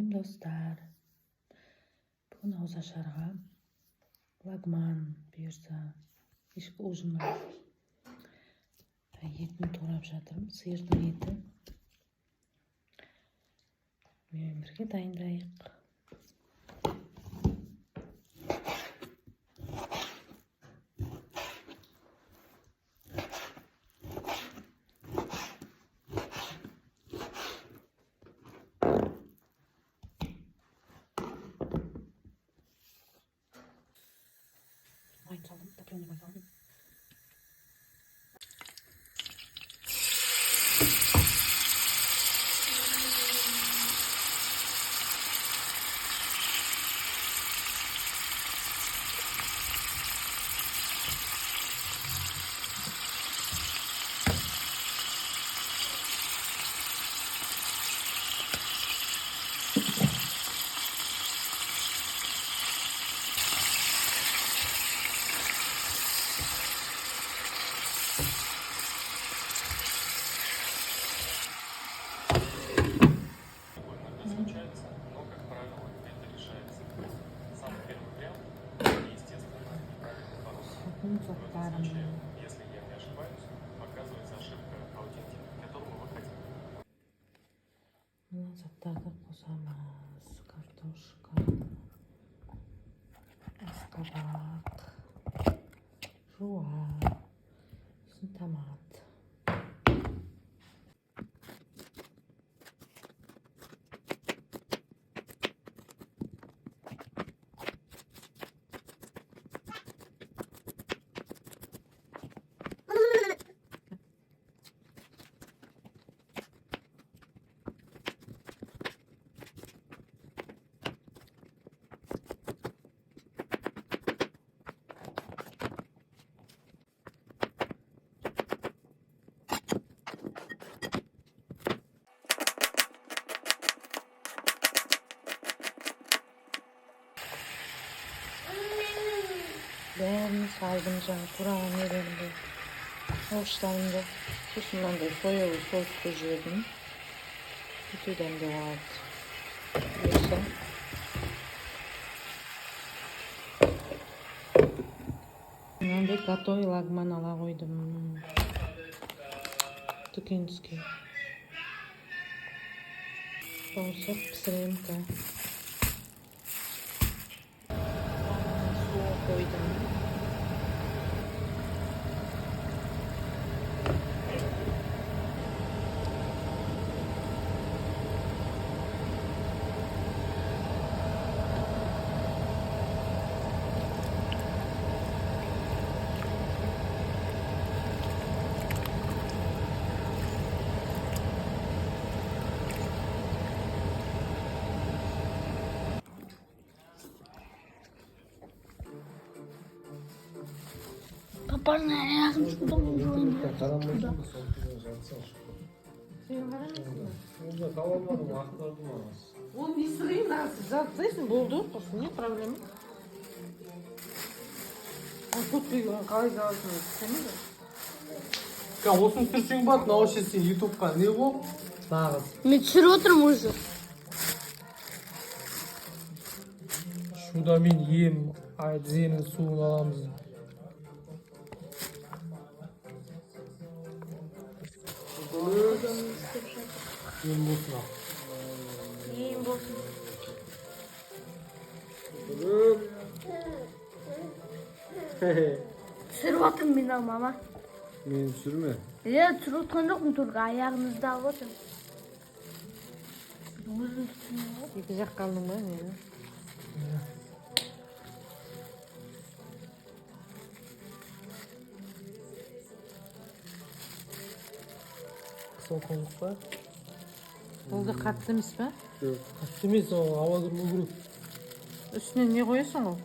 Салем достар. Бүгін ауыз ашарға лагман бұйырса кешкі ужинға етін турап жатырмын. Сиырдың еті. Мен бірге дайындайық. Май салдым, топленый май салдым. Если я не ошибаюсь, оказывается ошибка аутентики, к которому вы хотите. Заттарды қосамыз. Картошка, ескабақ, жуа, томат. Бәрін салдым жаңа тураған нелерімді, оғыштарымды. Сосын мынандай соевый состы жібердім. Бүтеден де болады. Осы. Мынандай готовый лагман ала қойдым. Дүкенский. Соусы пісіремін. Koydum. Papanın ayağını tuttum. Он не сырый нас зацепил, болды. Не проблема. Он тут қалай жаласын өтсемеді? Осыны түсірсең болады, мынау сен ютубқа не бол? Нағыз. Мен түсіріп отырмын уже. Шуда мен ем, айдзенің суын аламыз. Ем болсын ақ. Ем болсын. Түсіріп отырмын мен мама. Мен түсірме. Түсіріп отырған жоқпын, только аяғыңызды алып отырмын. Өзің түсірме. Екі жақ қалдың ба мені? Сол қондық па? Ол да қатты емес па? Жоқ. Қатты емес, ауа тұрмау керек. Үстіне не қоясың ғой?